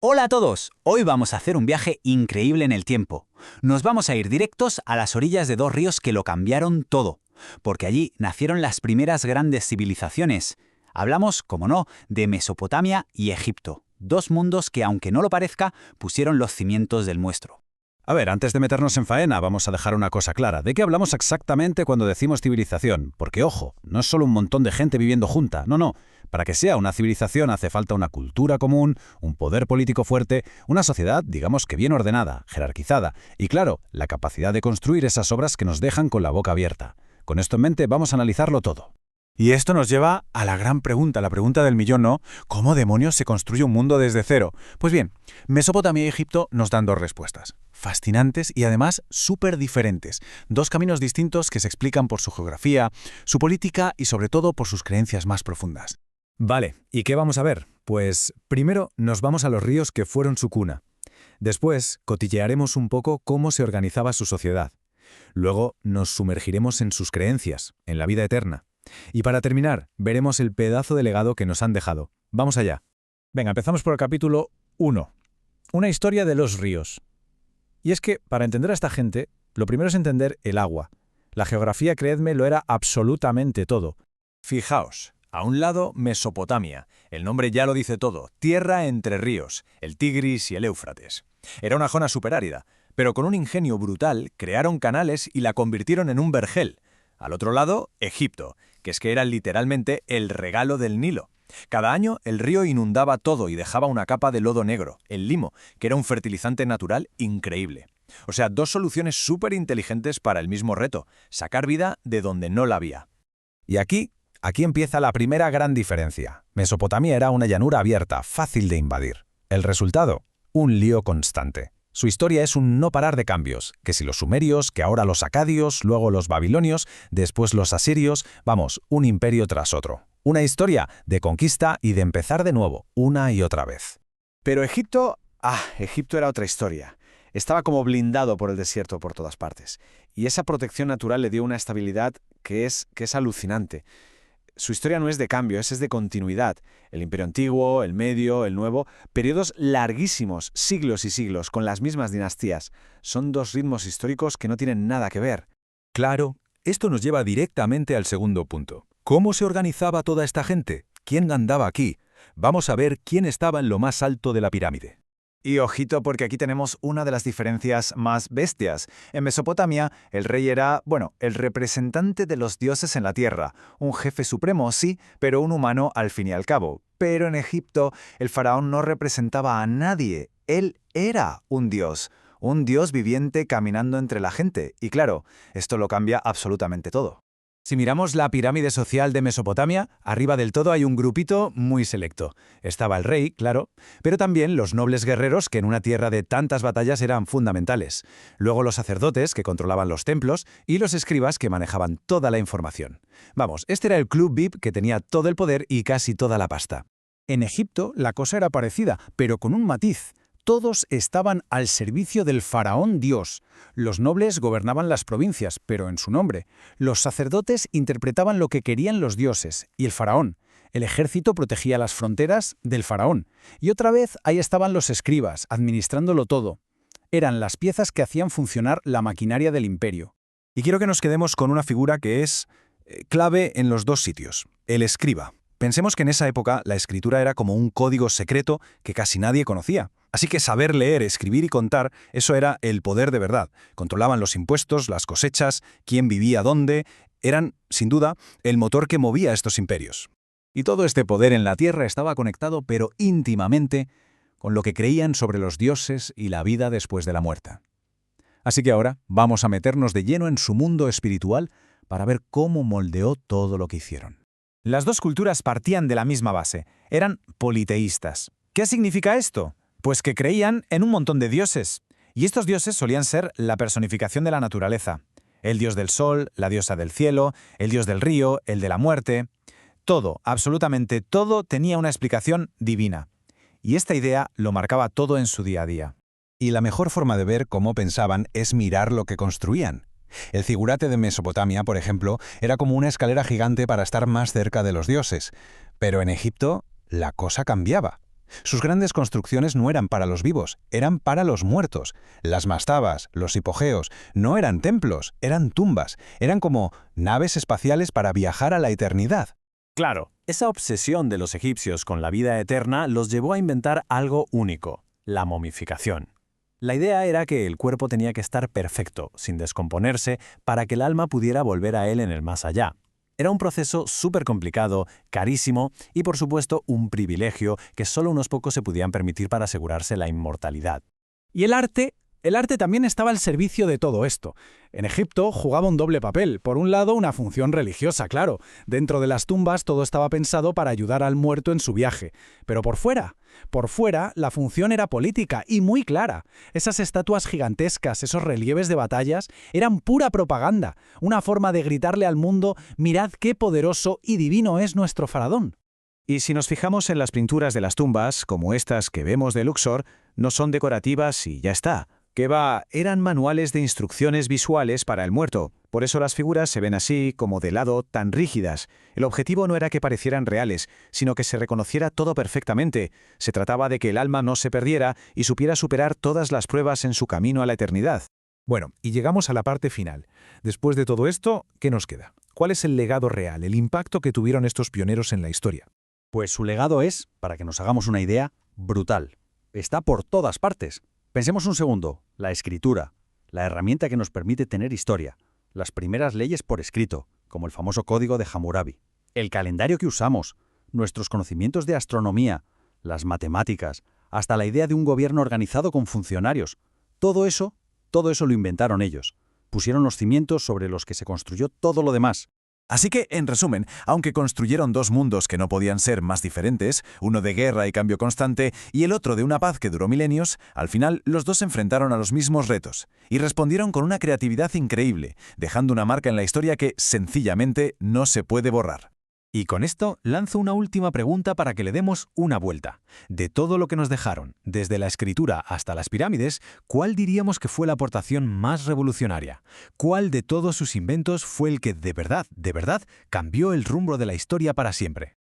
Hola a todos, hoy vamos a hacer un viaje increíble en el tiempo. Nos vamos a ir directos a las orillas de dos ríos que lo cambiaron todo, porque allí nacieron las primeras grandes civilizaciones. Hablamos, como no, de Mesopotamia y Egipto, dos mundos que, aunque no lo parezca, pusieron los cimientos del nuestro. A ver, antes de meternos en faena, vamos a dejar una cosa clara. ¿De qué hablamos exactamente cuando decimos civilización? Porque, ojo, no es solo un montón de gente viviendo junta, no. Para que sea una civilización hace falta una cultura común, un poder político fuerte, una sociedad, digamos que bien ordenada, jerarquizada, y claro, la capacidad de construir esas obras que nos dejan con la boca abierta. Con esto en mente vamos a analizarlo todo. Y esto nos lleva a la gran pregunta, la pregunta del millón, ¿no? ¿Cómo demonios se construye un mundo desde cero? Pues bien, Mesopotamia y Egipto nos dan dos respuestas, fascinantes y además súper diferentes. Dos caminos distintos que se explican por su geografía, su política y sobre todo por sus creencias más profundas. Vale, ¿y qué vamos a ver? Pues primero nos vamos a los ríos que fueron su cuna. Después cotillearemos un poco cómo se organizaba su sociedad. Luego nos sumergiremos en sus creencias, en la vida eterna. Y para terminar, veremos el pedazo de legado que nos han dejado. Vamos allá. Venga, empezamos por el capítulo 1. Una historia de los ríos. Y es que, para entender a esta gente, lo primero es entender el agua. La geografía, creedme, lo era absolutamente todo. Fijaos, a un lado Mesopotamia. El nombre ya lo dice todo. Tierra entre ríos, el Tigris y el Éufrates. Era una zona superárida, pero con un ingenio brutal crearon canales y la convirtieron en un vergel. Al otro lado, Egipto, que es que era literalmente el regalo del Nilo. Cada año el río inundaba todo y dejaba una capa de lodo negro, el limo, que era un fertilizante natural increíble. O sea, dos soluciones súper inteligentes para el mismo reto, sacar vida de donde no la había. Y aquí empieza la primera gran diferencia. Mesopotamia era una llanura abierta, fácil de invadir. El resultado, un lío constante. Su historia es un no parar de cambios, que si los sumerios, que ahora los acadios, luego los babilonios, después los asirios, vamos, un imperio tras otro. Una historia de conquista y de empezar de nuevo, una y otra vez. Pero Egipto era otra historia. Estaba como blindado por el desierto por todas partes. Y esa protección natural le dio una estabilidad que es alucinante. Su historia no es de cambio, es de continuidad. El imperio antiguo, el medio, el nuevo, periodos larguísimos, siglos y siglos, con las mismas dinastías. Son dos ritmos históricos que no tienen nada que ver. Claro, esto nos lleva directamente al segundo punto. ¿Cómo se organizaba toda esta gente? ¿Quién andaba aquí? Vamos a ver quién estaba en lo más alto de la pirámide. Y ojito porque aquí tenemos una de las diferencias más bestias. En Mesopotamia, el rey era, el representante de los dioses en la tierra. Un jefe supremo, sí, pero un humano al fin y al cabo. Pero en Egipto, el faraón no representaba a nadie. Él era un dios viviente caminando entre la gente. Y claro, esto lo cambia absolutamente todo. Si miramos la pirámide social de Mesopotamia, arriba del todo hay un grupito muy selecto. Estaba el rey, claro, pero también los nobles guerreros que en una tierra de tantas batallas eran fundamentales. Luego los sacerdotes que controlaban los templos y los escribas que manejaban toda la información. Vamos, este era el club VIP que tenía todo el poder y casi toda la pasta. En Egipto la cosa era parecida, pero con un matiz. Todos estaban al servicio del faraón Dios. Los nobles gobernaban las provincias, pero en su nombre. Los sacerdotes interpretaban lo que querían los dioses, y el faraón. El ejército protegía las fronteras del faraón. Y otra vez ahí estaban los escribas, administrándolo todo. Eran las piezas que hacían funcionar la maquinaria del imperio. Y quiero que nos quedemos con una figura que es clave en los dos sitios, el escriba. Pensemos que en esa época la escritura era como un código secreto que casi nadie conocía. Así que saber leer, escribir y contar, eso era el poder de verdad. Controlaban los impuestos, las cosechas, quién vivía dónde. Eran, sin duda, el motor que movía estos imperios. Y todo este poder en la tierra estaba conectado, pero íntimamente, con lo que creían sobre los dioses y la vida después de la muerte. Así que ahora vamos a meternos de lleno en su mundo espiritual para ver cómo moldeó todo lo que hicieron. Las dos culturas partían de la misma base. Eran politeístas. ¿Qué significa esto? Pues que creían en un montón de dioses. Y estos dioses solían ser la personificación de la naturaleza. El dios del sol, la diosa del cielo, el dios del río, el de la muerte. Todo, absolutamente todo, tenía una explicación divina. Y esta idea lo marcaba todo en su día a día. Y la mejor forma de ver cómo pensaban es mirar lo que construían. El zigurate de Mesopotamia, por ejemplo, era como una escalera gigante para estar más cerca de los dioses. Pero en Egipto, la cosa cambiaba. Sus grandes construcciones no eran para los vivos, eran para los muertos. Las mastabas, los hipogeos, no eran templos, eran tumbas, eran como naves espaciales para viajar a la eternidad. Claro, esa obsesión de los egipcios con la vida eterna los llevó a inventar algo único, la momificación. La idea era que el cuerpo tenía que estar perfecto, sin descomponerse, para que el alma pudiera volver a él en el más allá. Era un proceso súper complicado, carísimo y, por supuesto, un privilegio que solo unos pocos se podían permitir para asegurarse la inmortalidad. Y el arte también estaba al servicio de todo esto. En Egipto jugaba un doble papel. Por un lado, una función religiosa, claro. Dentro de las tumbas todo estaba pensado para ayudar al muerto en su viaje. Pero por fuera, la función era política y muy clara. Esas estatuas gigantescas, esos relieves de batallas, eran pura propaganda. Una forma de gritarle al mundo: mirad qué poderoso y divino es nuestro faraón. Y si nos fijamos en las pinturas de las tumbas, como estas que vemos de Luxor, no son decorativas y ya está. Eran manuales de instrucciones visuales para el muerto. Por eso las figuras se ven así, como de lado, tan rígidas. El objetivo no era que parecieran reales, sino que se reconociera todo perfectamente. Se trataba de que el alma no se perdiera y supiera superar todas las pruebas en su camino a la eternidad. Bueno, y llegamos a la parte final. Después de todo esto, ¿qué nos queda? ¿Cuál es el legado real, el impacto que tuvieron estos pioneros en la historia? Pues su legado es, para que nos hagamos una idea, brutal. Está por todas partes. Pensemos un segundo, la escritura, la herramienta que nos permite tener historia, las primeras leyes por escrito, como el famoso código de Hammurabi, el calendario que usamos, nuestros conocimientos de astronomía, las matemáticas, hasta la idea de un gobierno organizado con funcionarios. Todo eso lo inventaron ellos. Pusieron los cimientos sobre los que se construyó todo lo demás. Así que, en resumen, aunque construyeron dos mundos que no podían ser más diferentes, uno de guerra y cambio constante y el otro de una paz que duró milenios, al final los dos se enfrentaron a los mismos retos y respondieron con una creatividad increíble, dejando una marca en la historia que, sencillamente, no se puede borrar. Y con esto lanzo una última pregunta para que le demos una vuelta. De todo lo que nos dejaron, desde la escritura hasta las pirámides, ¿cuál diríamos que fue la aportación más revolucionaria? ¿Cuál de todos sus inventos fue el que de verdad, cambió el rumbo de la historia para siempre?